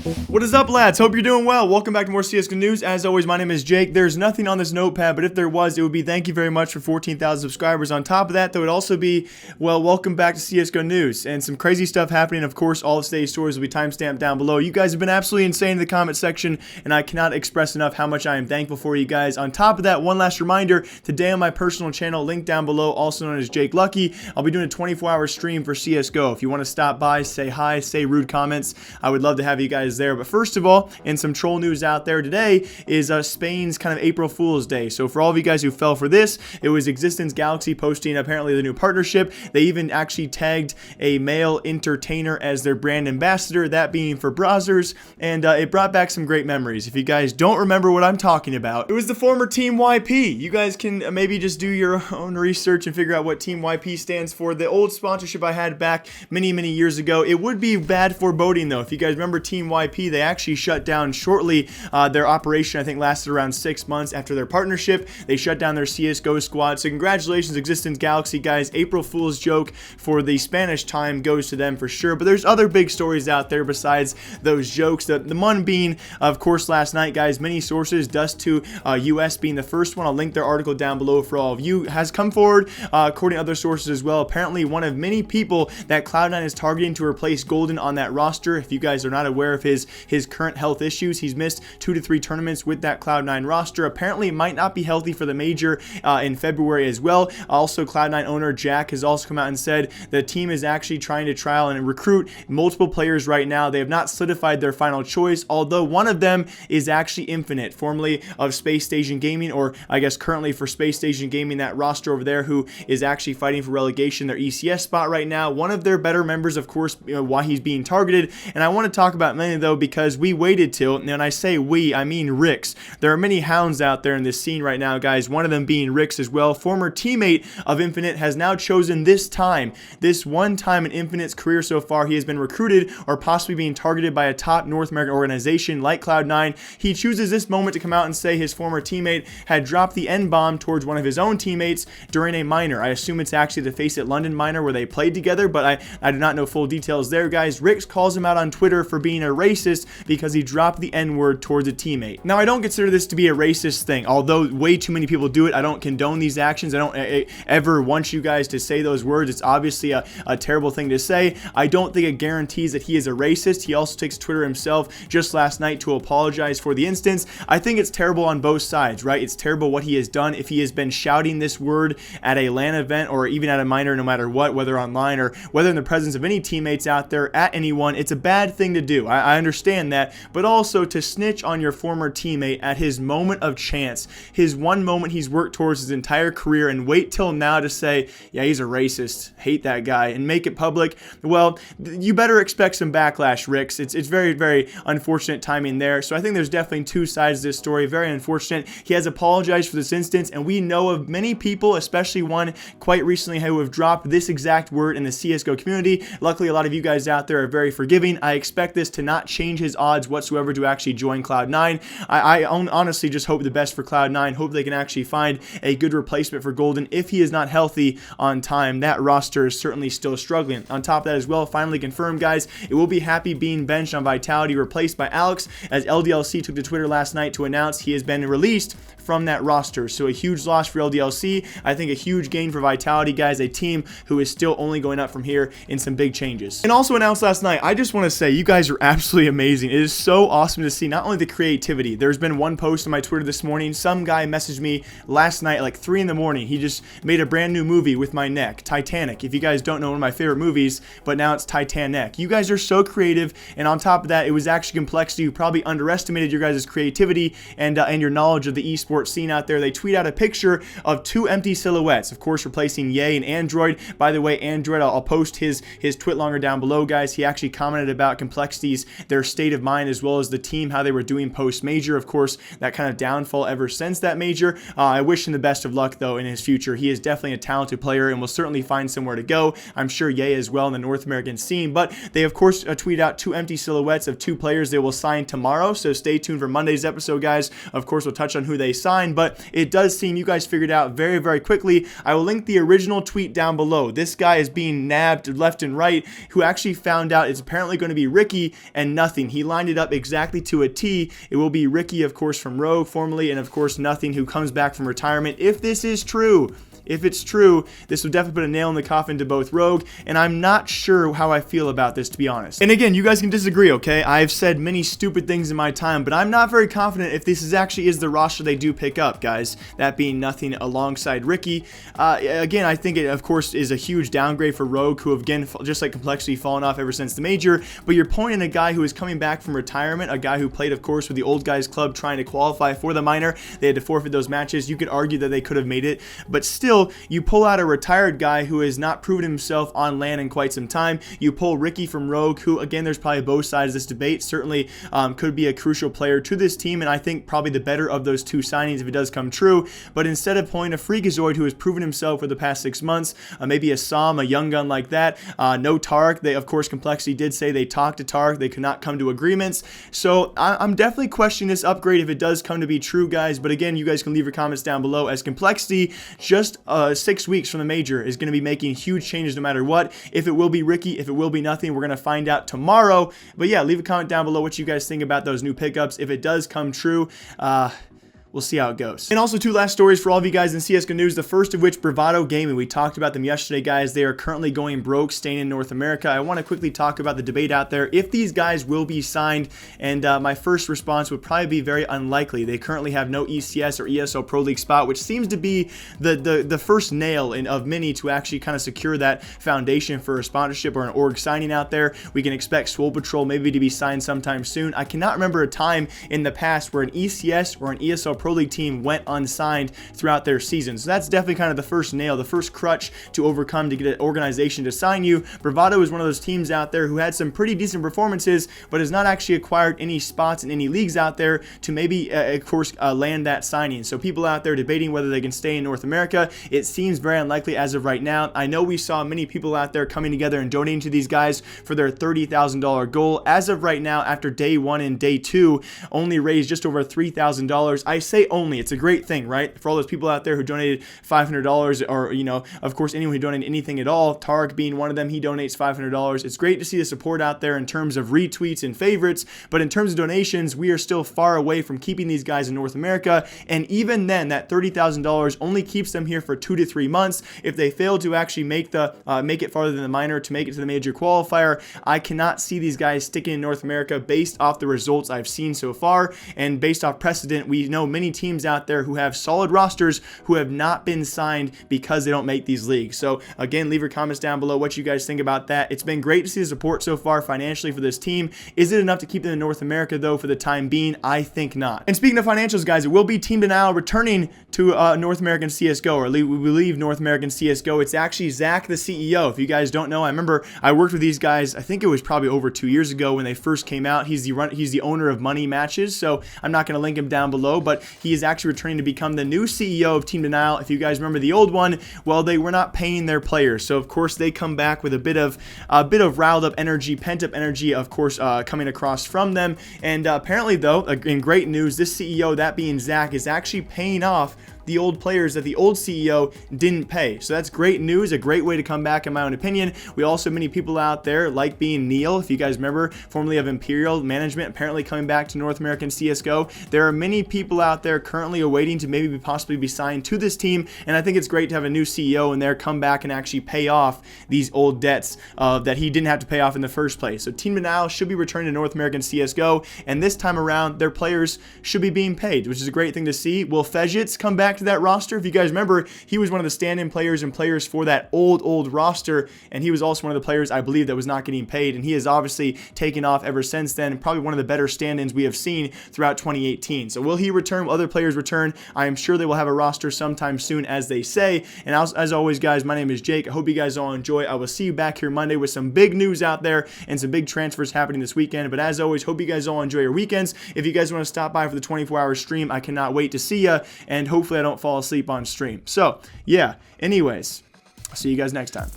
What is up, lads? Hope you're doing well. Welcome back to more CSGO news. As always, my name is Jake. There's nothing on this notepad, but if there was, it would be thank you very much for 14,000 subscribers. On top of that, there would also be, well, welcome back to CSGO news and some crazy stuff happening. Of course, all of today's stories will be timestamped down below. You guys have been absolutely insane in the comment section, and I cannot express enough how much I am thankful for you guys. On top of that, one last reminder, today on my personal channel, linked down below, also known as Jake Lucky, I'll be doing a 24-hour stream for CSGO. If you want to stop by, say hi, say rude comments, I would love to have you guys there. But first of all, and some troll news out there today is Spain's kind of April Fool's Day. So for all of you guys who fell for this, it was Ex6tence Galaxy posting apparently the new partnership. They even actually tagged a male entertainer as their brand ambassador, that being for browsers, and it brought back some great memories. If you guys don't remember what I'm talking about, it was the former Team YP. You guys can maybe just do your own research and figure out what Team YP stands for. The old sponsorship I had back many years ago. It would be bad foreboding though. If you guys remember Team YP, they actually shut down shortly. Their operation, I think, lasted around 6 months after their partnership. They shut down their CSGO squad. So congratulations, Ex6tence Galaxy guys. April Fool's joke for the Spanish time goes to them for sure. But there's other big stories out there besides those jokes. The one being, of course, last night, guys, many sources, Dust2 US being the first one. I'll link their article down below for all of you. Has come forward, according to other sources as well. Apparently, one of many people that Cloud9 is targeting to replace Golden on that roster. If you guys are not aware of his current health issues, he's missed 2 to 3 tournaments with that Cloud9 roster. Apparently, it might not be healthy for the major in February as well. Also, Cloud9 owner Jack has also come out and said the team is actually trying to trial and recruit multiple players right now. They have not solidified their final choice, although one of them is actually Infinite, formerly of Space Station Gaming, or I guess currently for Space Station Gaming, that roster over there who is actually fighting for relegation, their ECS spot right now. One of their better members, of course, why he's being targeted. And I want to talk about many though, because we waited till, and when I say we, I mean Rix. There are many hounds out there in this scene right now, guys, one of them being Rix as well. Former teammate of Infinite has now chosen this one time in Infinite's career so far, he has been recruited or possibly being targeted by a top North American organization like Cloud9. He chooses this moment to come out and say his former teammate had dropped the N-bomb towards one of his own teammates during a minor. I assume it's actually the Face It London minor where they played together, but I do not know full details there, guys. Rix calls him out on Twitter for being a racist because he dropped the N-word towards a teammate. Now, I don't consider this to be a racist thing, although way too many people do it. I don't condone these actions. I don't ever want you guys to say those words. It's obviously a terrible thing to say. I don't think it guarantees that he is a racist. He also takes Twitter himself just last night to apologize for the instance. I think it's terrible on both sides, right? It's terrible what he has done. If he has been shouting this word at a LAN event or even at a minor, no matter what, whether online or whether in the presence of any teammates out there, at anyone, it's a bad thing to do. I understand that, but also to snitch on your former teammate at his moment of chance, his one moment he's worked towards his entire career, and wait till now to say, yeah, he's a racist, hate that guy, and make it public. Well, you better expect some backlash, Rix. It's very unfortunate timing there. So I think there's definitely two sides to this story. Very unfortunate. He has apologized for this instance, and we know of many people, especially one quite recently, who have dropped this exact word in the CSGO community. Luckily, a lot of you guys out there are very forgiving. I expect this to not change his odds whatsoever to actually join Cloud9. I honestly just hope the best for Cloud9. Hope they can actually find a good replacement for Golden. If he is not healthy on time, that roster is certainly still struggling. On top of that as well, finally confirmed, guys, it will be Happy being benched on Vitality, replaced by Alex, as LDLC took to Twitter last night to announce he has been released from that roster. So a huge loss for LDLC. I think a huge gain for Vitality, guys, a team who is still only going up from here in some big changes. And also announced last night, I just want to say you guys are absolutely amazing. It is so awesome to see not only the creativity. There's been one post on my Twitter this morning. Some guy messaged me last night like 3 in the morning. He just made a brand new movie with my neck, Titanic. If you guys don't know, one of my favorite movies, but now it's Titanic. You guys are so creative, and on top of that, it was actually Complexity who probably underestimated your guys' creativity and your knowledge of the esports scene out there. They tweet out a picture of 2 empty silhouettes, of course replacing Ye and Android. By the way, Android, I'll post his twit longer down below, guys. He actually commented about Complexity's, their state of mind, as well as the team, how they were doing post-major. Of course, that kind of downfall ever since that major. I wish him the best of luck, though, in his future. He is definitely a talented player and will certainly find somewhere to go. I'm sure Ye as well in the North American scene, but they, of course, tweet out 2 empty silhouettes of 2 players they will sign tomorrow, so stay tuned for Monday's episode, guys. Of course, we'll touch on who they sign, but it does seem you guys figured out very quickly. I will link the original tweet down below. This guy is being nabbed left and right, who actually found out it's apparently going to be Ricky and and nothing. He lined it up exactly to a T. It will be Ricky, of course, from Rogue formerly, and of course nothing, who comes back from retirement. If this is true, if it's true, this would definitely put a nail in the coffin to both Rogue, and I'm not sure how I feel about this, to be honest. And again, you guys can disagree, okay? I've said many stupid things in my time, but I'm not very confident if this actually is the roster they do pick up, guys. That being nothing alongside Ricky. Again, I think it, of course, is a huge downgrade for Rogue, who have, again, just like Complexity, fallen off ever since the major, but you're pointing a guy who is coming back from retirement, a guy who played, of course, with the old guys club trying to qualify for the minor. They had to forfeit those matches. You could argue that they could have made it, but still, you pull out a retired guy who has not proven himself on LAN in quite some time. You pull Ricky from Rogue, who, again, there's probably both sides of this debate, certainly could be a crucial player to this team, and I think probably the better of those two signings if it does come true. But instead of pulling a Freakazoid who has proven himself for the past 6 months, maybe a Sam, a young gun like that, no Tark. They, of course, Complexity did say they talked to Tark. They could not come to agreements. So I'm definitely questioning this upgrade if it does come to be true, guys. But again, you guys can leave your comments down below, as Complexity just 6 weeks from the major is going to be making huge changes no matter what. If it will be Ricky, if it will be nothing, we're going to find out tomorrow. But yeah, leave a comment down below what you guys think about those new pickups. If it does come true, we'll see how it goes. And also, 2 last stories for all of you guys in CSGO news. The first of which, Bravado Gaming. We talked about them yesterday, guys. They are currently going broke, staying in North America. I want to quickly talk about the debate out there, if these guys will be signed, and my first response would probably be very unlikely. They currently have no ECS or ESL Pro League spot, which seems to be the first nail of many to actually kind of secure that foundation for a sponsorship or an org signing out there. We can expect Swole Patrol maybe to be signed sometime soon. I cannot remember a time in the past where an ECS or an ESL Pro League team went unsigned throughout their season. So that's definitely kind of the first nail, the first crutch to overcome to get an organization to sign you. Bravado is one of those teams out there who had some pretty decent performances, but has not actually acquired any spots in any leagues out there to maybe, of course, land that signing. So people out there debating whether they can stay in North America, it seems very unlikely as of right now. I know we saw many people out there coming together and donating to these guys for their $30,000 goal. As of right now, after day 1 and day 2, only raised just over $3,000. I say only. It's a great thing, right? For all those people out there who donated $500, or, you know, of course, anyone who donated anything at all, Tark being one of them, he donates $500. It's great to see the support out there in terms of retweets and favorites, but in terms of donations, we are still far away from keeping these guys in North America, and even then, that $30,000 only keeps them here for 2 to 3 months. If they fail to actually make it farther than the minor to make it to the major qualifier, I cannot see these guys sticking in North America based off the results I've seen so far, and based off precedent. We know many teams out there who have solid rosters who have not been signed because they don't make these leagues. So again, leave your comments down below what you guys think about that. It's been great to see the support so far financially for this team. Is it enough to keep them in North America though for the time being? I think not. And speaking of financials, guys, it will be Team Denial returning to North American CSGO, or we believe North American CSGO. It's actually Zach, the CEO. If you guys don't know, I remember I worked with these guys, I think it was probably over 2 years ago when they first came out. He's the owner of Money Matches, so I'm not going to link him down below, but he is actually returning to become the new CEO of Team Denial. If you guys remember the old one, well, they were not paying their players, so of course they come back with a bit of riled up energy, pent up energy, of course, coming across from them. And apparently, though, in great news, this CEO, that being Zach, is actually paying off the old players that the old CEO didn't pay. So that's great news, a great way to come back in my own opinion. We also have many people out there, like being Neil, if you guys remember, formerly of Imperial Management, apparently coming back to North American CSGO. There are many people out there currently awaiting to maybe possibly be signed to this team, and I think it's great to have a new CEO in there come back and actually pay off these old debts that he didn't have to pay off in the first place. So Team Denial should be returning to North American CSGO, and this time around, their players should be being paid, which is a great thing to see. Will Fejits come back to that roster? If you guys remember, he was one of the stand-in players and players for that old roster, and he was also one of the players, I believe, that was not getting paid, and he has obviously taken off ever since then, probably one of the better stand-ins we have seen throughout 2018. So will he return? Will other players return? I am sure they will have a roster sometime soon, as they say. And as always, guys, my name is Jake. I hope you guys all enjoy. I will see you back here Monday with some big news out there and some big transfers happening this weekend. But as always, hope you guys all enjoy your weekends. If you guys want to stop by for the 24-hour stream, I cannot wait to see you, and hopefully I don't fall asleep on stream. So yeah, anyways, I'll see you guys next time.